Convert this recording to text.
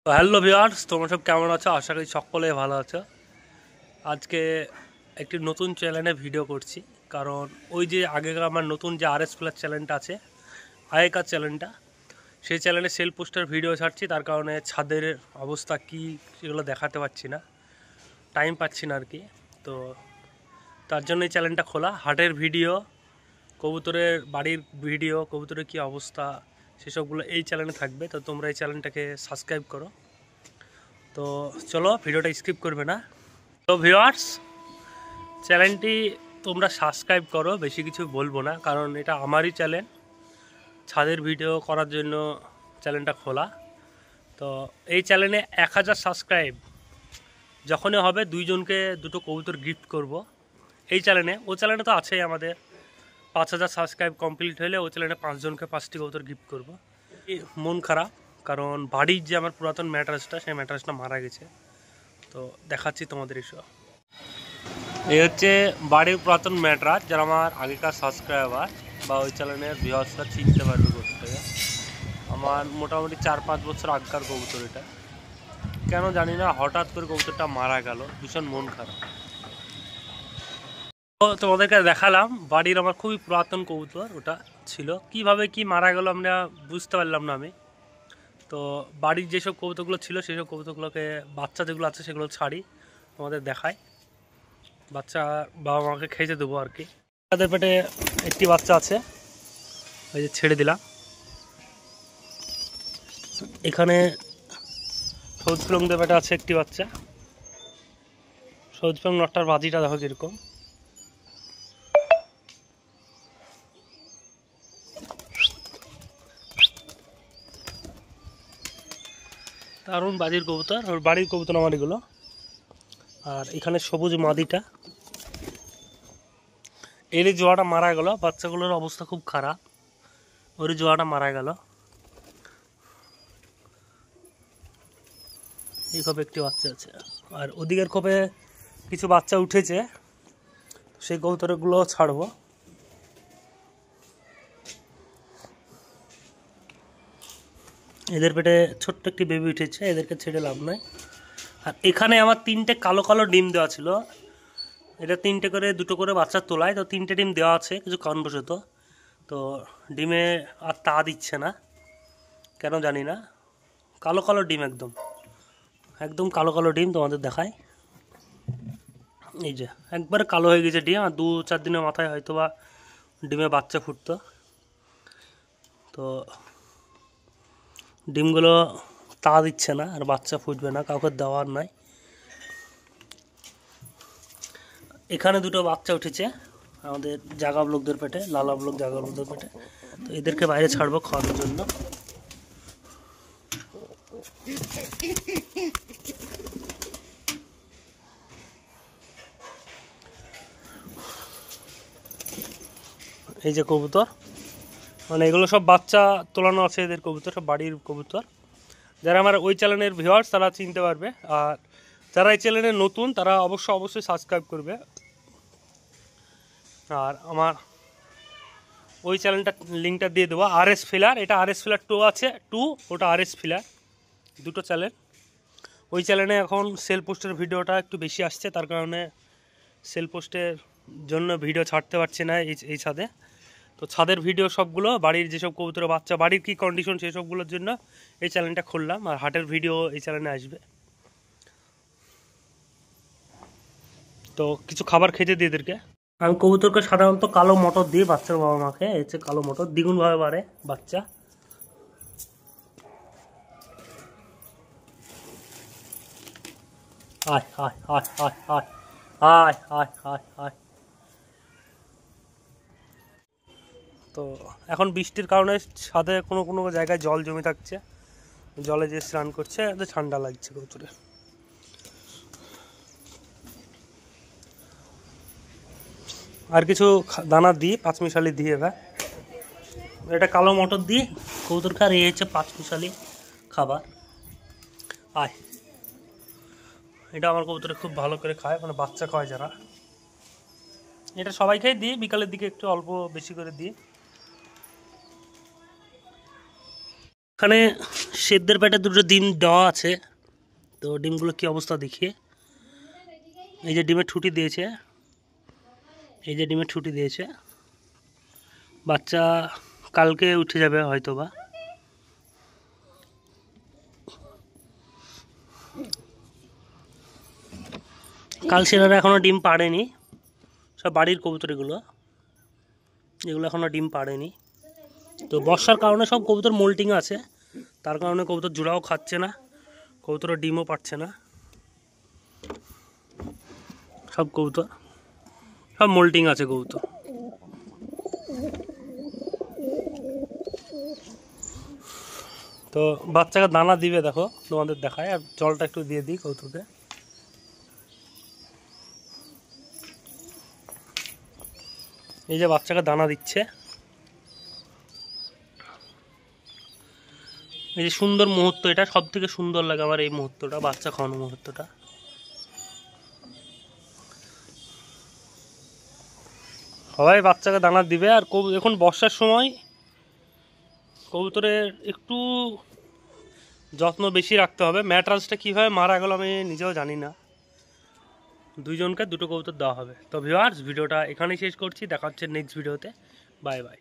তো hello viewers, তোমরা সব কেমন আছো? আশা করি সকলে ভালো আছো। আজকে একটি নতুন চ্যানেলে ভিডিও করছি, কারণ ওই যে আগেকার আমার নতুন যে RS প্লাস চ্যানেলটা আছে, আগেকার চ্যানেলটা, সেই চ্যানেলে সেল পোস্টার ভিডিও ছাড়ছি। তার কারণে ছাদের অবস্থা কি সেগুলো দেখাতে পারছি না, টাইম পাচ্ছি না আর কি। তো তার জন্য এই চ্যানেলটা খোলা। হাটের ভিডিও, কবুতরের বাড়ির ভিডিও, কবুতরের কী অবস্থা সেসবগুলো এই চ্যানেলে থাকবে। তো তোমরা এই চ্যানেলটাকে সাবস্ক্রাইব করো। তো চলো, ভিডিওটা স্কিপ করবে না। তো ভিউয়ার্স, চ্যানেলটি তোমরা সাবস্ক্রাইব করো, বেশি কিছু বলবো না, কারণ এটা আমারই চ্যানেল। ছাদের ভিডিও করার জন্য চ্যানেলটা খোলা। তো এই চ্যানেলে 1000 সাবস্ক্রাইব যখনই হবে, দুইজনকে দুটো কবুতর গিফট করব এই চ্যানেলে। ও চ্যানেলে তো আছেই আমাদের। 5000 সাবস্ক্রাইব কমপ্লিট হলে ও চ্যানেলে 5 জনকে 5টি কবুতর গিফট করব। মন খারাপ, কারণ বাড়ির যে আমার পুরাতন ম্যাট্রেসটা, সেই ম্যাট্রেসটা মারা গেছে। তো দেখাচ্ছি তোমাদের এসব। এই হচ্ছে বাড়ির পুরাতন ম্যাট্রেস, যারা আমার আগেকার সাবস্ক্রাইবার বা ওই চ্যানেলের ভিউয়ার্সরা চিনতে পারবে কবুতরটাকে। আমার মোটামুটি 4-5 বছর আগকার কবুতর এটা। কেন জানি না হঠাৎ করে কবুতরটা মারা গেল, ভীষণ মন খারাপ। তো তোমাদেরকে দেখালাম বাড়ির আমার খুবই পুরাতন কবুতর ওটা ছিল। কিভাবে কি মারা গেল আমরা বুঝতে পারলাম না আমি। তো বাড়ির যেসব কবুতরগুলো ছিল সেসব কবুতরগুলোকে, বাচ্চা যেগুলো আছে সেগুলো ছাড়ি, তোমাদের দেখাই। বাচ্চা বাবা মাকে খেতে দেবো আর কি। তাদের পেটে একটি বাচ্চা আছে, ওই যে ছেড়ে দিলাম। এখানে সবুজ ফিলংদের পেটে আছে একটি বাচ্চা। সবুজ ফিলং নটটার বাজিটা দেখো কিরকম। দারুণ বাজির কবুতর, ওর বাড়ির কবুতর আমার এগুলো। আর এখানে সবুজ মাদিটা, এর জোয়াটা মারা গেল, বাচ্চাগুলোর অবস্থা খুব খারাপ, ওর জোয়াটা মারা গেল। এই খোপে একটি বাচ্চা আছে, আর ওদিকের খোপে কিছু বাচ্চা উঠেছে, সেই কবুতরগুলো ছাড়বো। এদের পেটে ছোট্ট একটি বেবি উঠেছে, এদেরকে ছেড়ে লাভ নাই। আর এখানে আমার 3টে কালো কালো ডিম দেওয়া ছিল। এটা 3টে করে, 2টো করে বাচ্চা তোলায়, তো 3টে ডিম দেওয়া আছে কিছু কারণবশত। তো ডিমে আর তা দিচ্ছে না, কেন জানি না। কালো কালো ডিম, একদম একদম কালো কালো ডিম তোমাদের দেখায়। এই যে একবারে কালো হয়ে গেছে ডিম, আর 2-4 দিনের মাথায় হয়তো বা ডিমে বাচ্চা ফুটতো। তো ডিমগুলো তা দিচ্ছে না, আর বাচ্চা ফুটবে না, কাউকে দেওয়ার নাই। এখানে 2টো বাচ্চা উঠেছে আমাদের জাগা ব্লকদের পেটে, লালা ব্লক জাগা ব্লকদের পেটে। তো এদেরকে বাইরে ছাড়বো খাওয়ানোর জন্য। এই যে কবুতর, মানে এগুলো সব বাচ্চা তোলানো আছে, এদের কবুতর সব বাড়ির কবুতর। যারা আমার ওই চ্যানেলের ভিউয়ার্স তারা চিনতে পারবে, আর যারা এই চ্যানেলে নতুন তারা অবশ্যই সাবস্ক্রাইব করবে। আর আমার ওই চ্যানেলটা লিঙ্কটা দিয়ে দেবো, RS ফিলার। এটা RS ফিলার 2 আছে, 2, ওটা RS ফিলার, 2টো চ্যানেল। ওই চ্যানেলে এখন সেল পোস্টের ভিডিওটা একটু বেশি আসছে, তার কারণে সেল পোস্টের জন্য ভিডিও ছাড়তে পারছি না এই ছাদে। তো ছাদের ভিডিও সবগুলো, বাড়ির যেসব কবুতরের বাচ্চা, বাড়ির কী কন্ডিশন সেই সবগুলোর জন্য এই চ্যানেলটা খুললাম। আর হাটের ভিডিও এই চ্যানেলে আসবে। তো কিছু খাবার খেতে দিই এদেরকে। আমি কবুতরকে সাধারণত কালো মটর দিই বাচ্চার বাবা মাকে। এই হচ্ছে কালো মটর, দ্বিগুণভাবে বাড়ে বাচ্চা। আয় আয় আয় আয় আয় আয় আয় আয় আয়। তো এখন বৃষ্টির কারণে ছাদে কোনো কোনো জায়গায় জল জমে থাকছে, জলে যে স্নান করছে, এতে ঠান্ডা লাগছে কবুতরের। আর কিছু দানা দিই, পাঁচমিশালি দিই। এবার এটা কালো মটর দিই কবুতরকে, আর এই হচ্ছে পাঁচমিশালি খাবার। আয়, এটা আমার কবুতরে খুব ভালো করে খায়, মানে বাচ্চা খায় যারা। এটা সবাইকেই দিই, বিকালের দিকে একটু অল্প বেশি করে দিই। এখানে সেদ্ধের পেটে দুটো ডিম দেওয়া আছে, তো ডিমগুলো কি অবস্থা দেখিয়ে। এই যে ডিমের ঠুটি দিয়েছে, এই যে ডিমের ঠুটি দিয়েছে। বাচ্চা কালকে উঠে যাবে হয়তো বা। কাল সেনারা এখনও ডিম পাড়েনি, সব বাড়ির কবুতর এগুলো এখনও ডিম পাড়েনি। তো বর্ষার কারণে সব কবুতর মোল্টিং আছে, তার কারণে কবুতর জোড়াও খাচ্ছে না, কবুতরের ডিমও পাচ্ছে না। সব কবুতর সব মোল্টিং আছে কবুতর। তো বাচ্চাকে দানা দিবে, দেখো তোমাদের দেখায়, আর জলটা একটু দিয়ে দিই কবুতরকে। এই যে বাচ্চাকে দানা দিচ্ছে। এই যে সুন্দর মুহূর্ত, এটা সব থেকে সুন্দর লাগে আমার এই মুহূর্তটা, বাচ্চা খাওয়ানো মুহূর্তটা। সবাই বাচ্চাকে দানা দিবে। আর এখন বর্ষার সময় কবুতরের একটু যত্ন বেশি রাখতে হবে। ম্যাট্রাসটা কীভাবে মারা গেল আমি নিজেও জানি না। দুইজনকে দুটো কবুতর দেওয়া হবে। তো ভিউয়ার্স, ভিডিওটা এখানেই শেষ করছি, দেখা হচ্ছে নেক্সট ভিডিওতে। Bye bye.